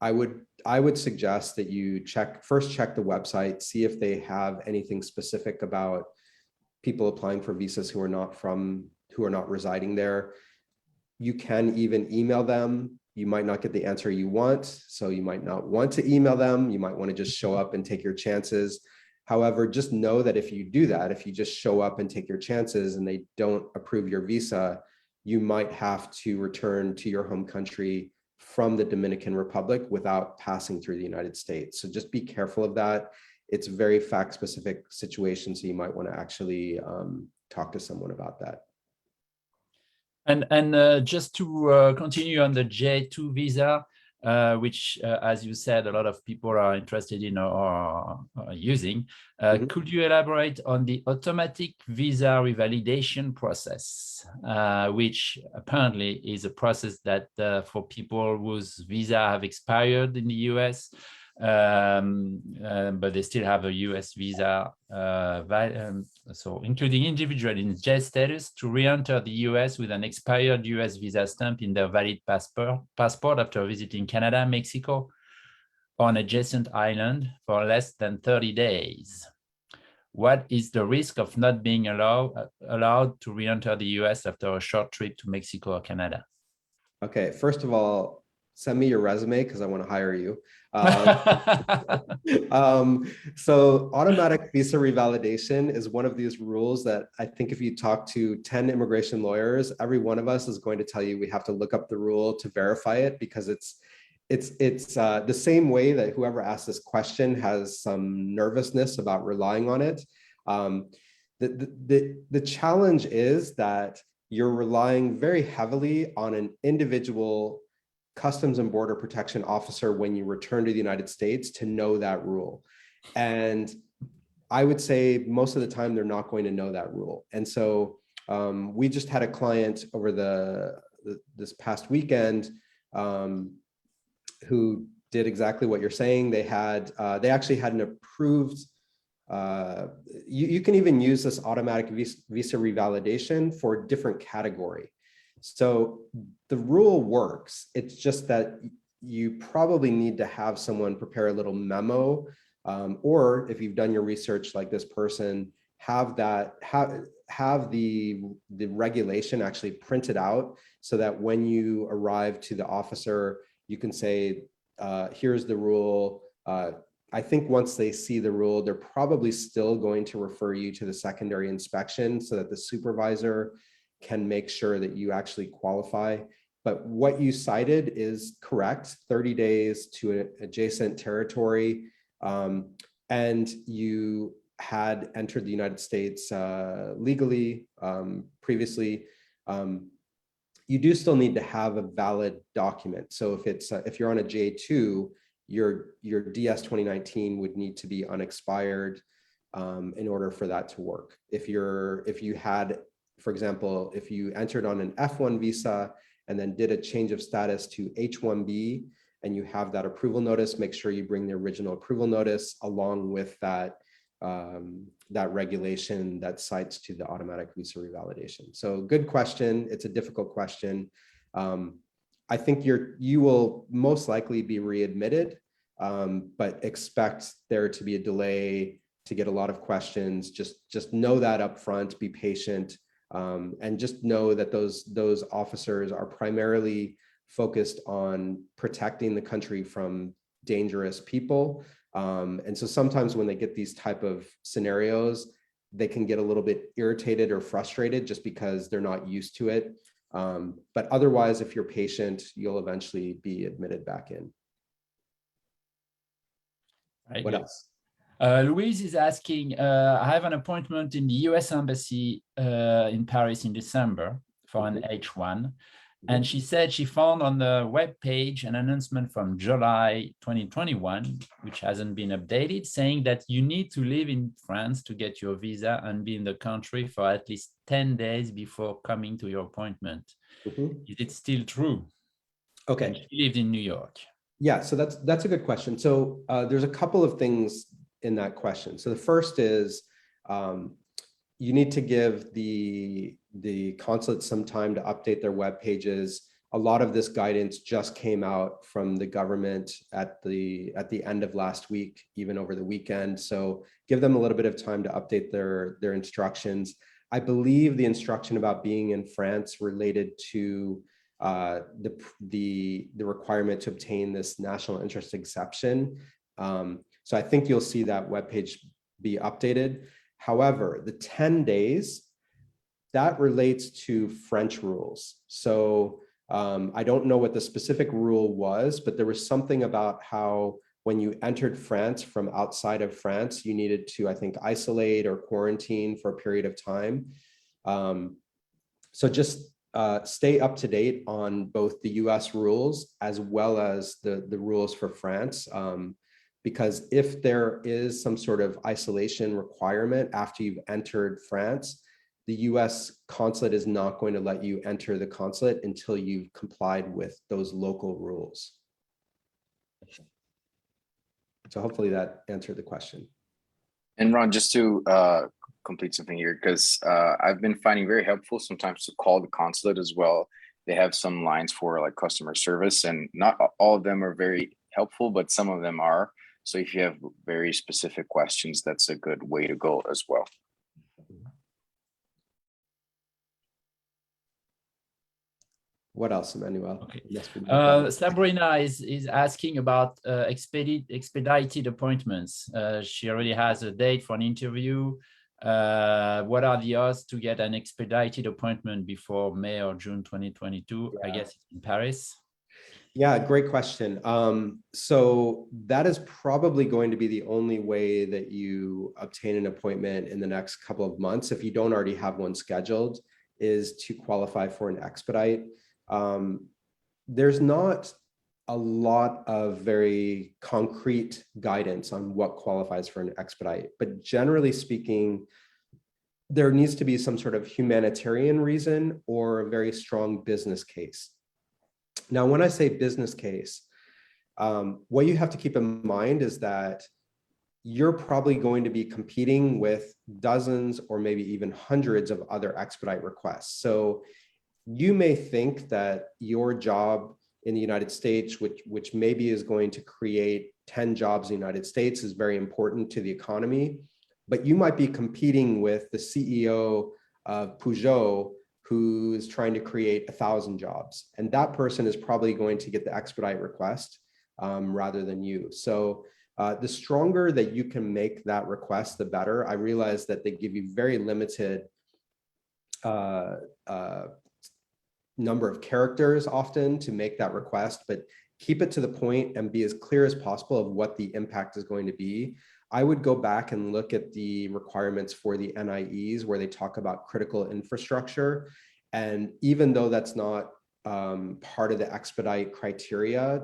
I would suggest that you first check the website, see if they have anything specific about people applying for visas who are not residing there. You can even email them. You might not get the answer you want, so you might not want to email them. You might want to just show up and take your chances. However, just know that if you do that, if you just show up and take your chances and they don't approve your visa, you might have to return to your home country from the Dominican Republic without passing through the United States. So just be careful of that. It's a very fact-specific situation, so you might want to actually talk to someone about that. And just to continue on the J2 visa, which, as you said, a lot of people are interested in or using. Could you elaborate on the automatic visa revalidation process, which apparently is a process that for people whose visa have expired in the US, but they still have a US visa, so including individual in J status, to re-enter the US with an expired US visa stamp in their valid passport after visiting Canada, Mexico, or an adjacent island for less than 30 days. What is the risk of not being allowed to re-enter the US after a short trip to Mexico or Canada? Okay, first of all, send me your resume because I want to hire you. So automatic visa revalidation is one of these rules that I think if you talk to 10 immigration lawyers, every one of us is going to tell you we have to look up the rule to verify it, because it's the same way that whoever asked this question has some nervousness about relying on it. The challenge is that you're relying very heavily on an individual Customs and Border Protection officer when you return to the United States to know that rule. And I would say most of the time they're not going to know that rule. And so we just had a client over this past weekend who did exactly what you're saying. They actually had an approved, you can even use this automatic visa revalidation for a different category. So the rule works. It's just that you probably need to have someone prepare a little memo, or if you've done your research like this person, have the regulation actually printed out so that when you arrive to the officer, you can say, here's the rule. I think once they see the rule, they're probably still going to refer you to the secondary inspection so that the supervisor can make sure that you actually qualify. But what you cited is correct, 30 days to an adjacent territory, and you had entered the United States legally previously. You do still need to have a valid document. So if you're on a J2, your DS 2019 would need to be unexpired in order for that to work. If you had, for example, if you entered on an F1 visa and then did a change of status to H1B and you have that approval notice, make sure you bring the original approval notice along with that regulation that cites to the automatic visa revalidation. So good question. It's a difficult question. I think you will most likely be readmitted, but expect there to be a delay, to get a lot of questions. Just know that up front, be patient. And just know that those officers are primarily focused on protecting the country from dangerous people. And so sometimes when they get these type of scenarios, they can get a little bit irritated or frustrated just because they're not used to it. But otherwise, if you're patient, you'll eventually be admitted back in. Right, what good. else? Louise is asking, I have an appointment in the US Embassy in Paris in December for an H1. And she said she found on the web page an announcement from July 2021, which hasn't been updated, saying that you need to live in France to get your visa and be in the country for at least 10 days before coming to your appointment. Is it still true? Okay. And she lived in New York. Yeah, so that's a good question. So there's a couple of things in that question. So the first is you need to give the consulate some time to update their web pages. A lot of this guidance just came out from the government at the end of last week, even over the weekend. So give them a little bit of time to update their instructions. I believe the instruction about being in France related to the requirement to obtain this national interest exception. So I think you'll see that webpage be updated. However, the 10 days, that relates to French rules. So I don't know what the specific rule was, but there was something about how when you entered France from outside of France, you needed to, I think, isolate or quarantine for a period of time. So just stay up to date on both the US rules as well as the rules for France. Because if there is some sort of isolation requirement after you've entered France, the US consulate is not going to let you enter the consulate until you've complied with those local rules. So hopefully that answered the question. And Ron, just to complete something here, because I've been finding very helpful sometimes to call the consulate as well. They have some lines for like customer service, and not all of them are very helpful, but some of them are. So if you have very specific questions, that's a good way to go as well. What else, Emmanuel? Okay. Yes, Sabrina is asking about expedited appointments. She already has a date for an interview. What are the odds to get an expedited appointment before May or June 2022? Yeah. I guess it's in Paris. Yeah, great question. So that is probably going to be the only way that you obtain an appointment in the next couple of months, if you don't already have one scheduled, is to qualify for an expedite. There's not a lot of very concrete guidance on what qualifies for an expedite, but generally speaking, there needs to be some sort of humanitarian reason or a very strong business case. Now, when I say business case, what you have to keep in mind is that you're probably going to be competing with dozens or maybe even hundreds of other expedite requests. So you may think that your job in the United States, which maybe is going to create 10 jobs in the United States, is very important to the economy, but you might be competing with the CEO of Peugeot, who's trying to create 1,000 jobs. And that person is probably going to get the expedite request rather than you. So the stronger that you can make that request, the better. I realize that they give you very limited number of characters often to make that request, but keep it to the point and be as clear as possible of what the impact is going to be. I would go back and look at the requirements for the NIEs where they talk about critical infrastructure. And even though that's not part of the expedite criteria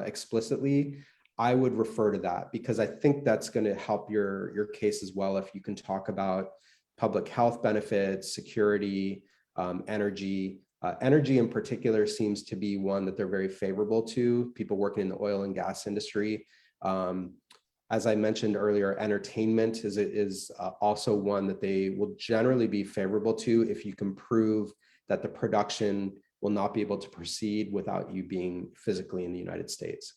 explicitly, I would refer to that because I think that's going to help your case as well. If you can talk about public health benefits, security, energy. Energy in particular seems to be one that they're very favorable to, people working in the oil and gas industry. As I mentioned earlier, entertainment is also one that they will generally be favorable to if you can prove that the production will not be able to proceed without you being physically in the United States.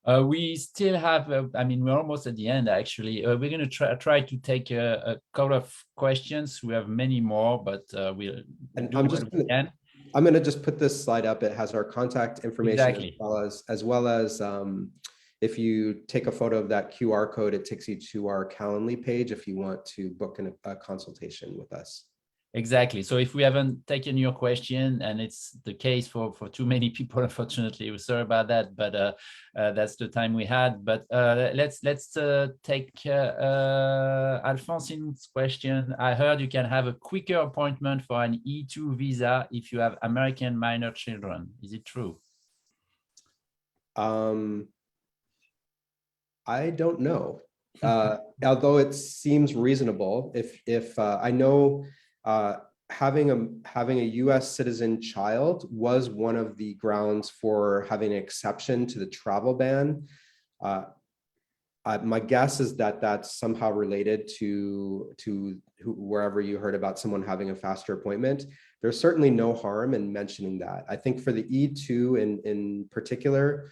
We still have, we're almost at the end, actually. We're going to try to take a couple of questions. We have many more, but we'll I'm going to just put this slide up. It has our contact information, exactly, as well as if you take a photo of that QR code, it takes you to our Calendly page if you want to book a consultation with us. Exactly. So if we haven't taken your question, and it's the case for too many people, unfortunately, we're sorry about that, but that's the time we had. But let's take Alfonsine's question. I heard you can have a quicker appointment for an E2 visa if you have American minor children. Is it true? I don't know. Although it seems reasonable, if I know. Having a U.S. citizen child was one of the grounds for having an exception to the travel ban. My guess is that that's somehow related to wherever you heard about someone having a faster appointment. There's certainly no harm in mentioning that. I think for the E2 in particular,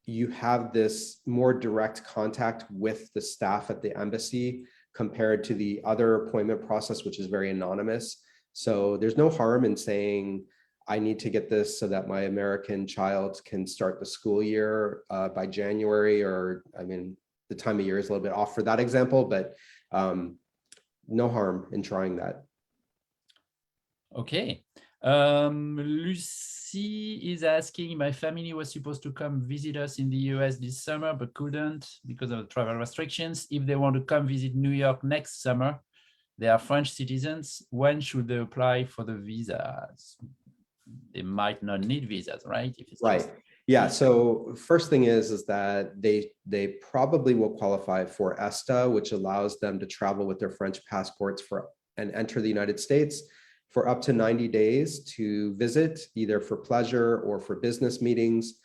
you have this more direct contact with the staff at the embassy compared to the other appointment process, which is very anonymous. So there's no harm in saying, I need to get this so that my American child can start the school year by January, or I mean, the time of year is a little bit off for that example, but no harm in trying that. Okay. Lucy is asking, my family was supposed to come visit us in the US this summer, but couldn't because of travel restrictions. If they want to come visit New York next summer, they are French citizens. When should they apply for the visas? They might not need visas, right? If it's right. Yeah. So first thing is that they probably will qualify for ESTA, which allows them to travel with their French passports and enter the United States for up to 90 days to visit, either for pleasure or for business meetings.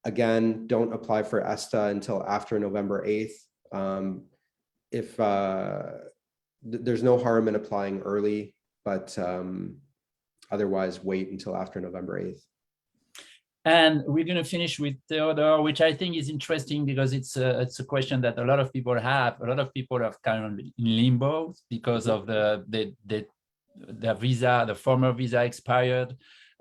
Again, don't apply for ESTA until after November 8th. There's no harm in applying early, but otherwise wait until after November 8th. And we're going to finish with Theodore, which I think is interesting because it's a question that a lot of people have. A lot of people are kind of in limbo because of the visa, the former visa expired,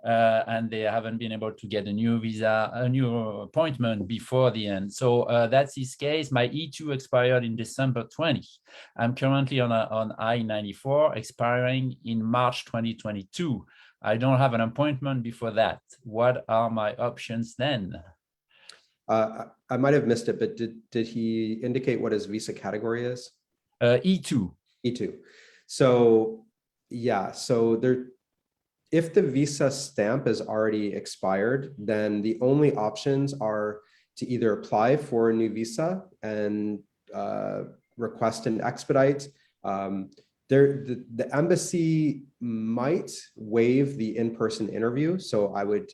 and they haven't been able to get a new visa, a new appointment before the end. So that's his case. My E2 expired in December 20. I'm currently on I-94, expiring in March 2022. I don't have an appointment before that. What are my options then? I might have missed it, but did he indicate what his visa category is? E2. E2. So yeah, so if the visa stamp is already expired, then the only options are to either apply for a new visa and request an expedite. The embassy might waive the in-person interview, so I would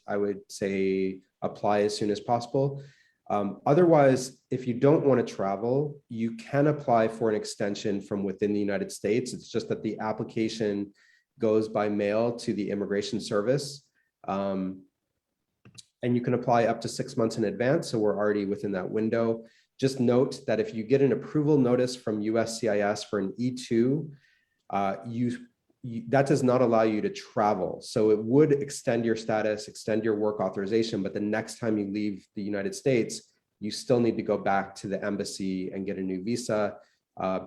say apply as soon as possible. Otherwise, if you don't want to travel, you can apply for an extension from within the United States. It's just that the application goes by mail to the Immigration Service, and you can apply up to 6 months in advance. So we're already within that window. Just note that if you get an approval notice from USCIS for an E2, that does not allow you to travel. So it would extend your status, extend your work authorization, but the next time you leave the United States, you still need to go back to the embassy and get a new visa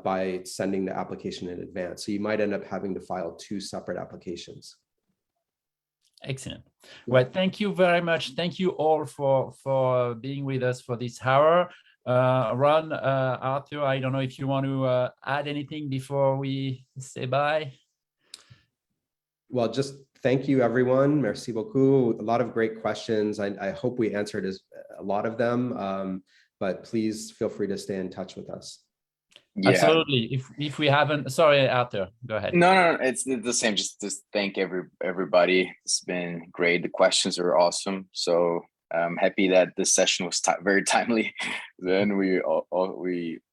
by sending the application in advance. So you might end up having to file 2 separate applications. Excellent. Well, thank you very much. Thank you all for being with us for this hour. Ron, Arthur, I don't know if you want to add anything before we say bye. Well, just thank you, everyone. Merci beaucoup. A lot of great questions. I hope we answered a lot of them, but please feel free to stay in touch with us. Yeah. Absolutely. If we haven't, sorry, Arthur, go ahead. No, it's the same. Just thank everybody. It's been great. The questions are awesome. So I'm happy that this session was very timely. Then we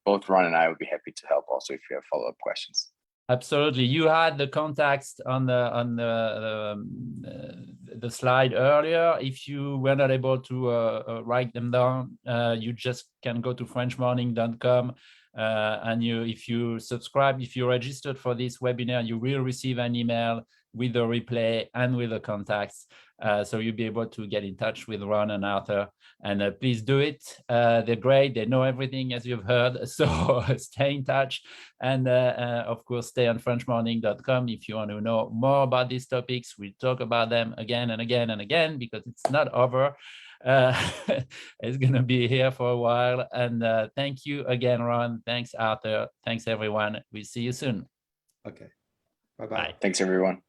both, Ron and I, would be happy to help also if you have follow-up questions. Absolutely. You had the contacts on the slide earlier. If you were not able to write them down, you just can go to frenchmorning.com. And if you subscribe, if you registered for this webinar, you will receive an email with the replay and with the contacts. So you'll be able to get in touch with Ron and Arthur, and please do it. They're great. They know everything, as you've heard. So stay in touch. And of course, stay on FrenchMorning.com if you want to know more about these topics. We talk about them again and again and again because it's not over. It's going to be here for a while. And thank you again, Ron. Thanks, Arthur. Thanks, everyone. We'll see you soon. Okay. Bye-bye. Bye. Thanks, everyone.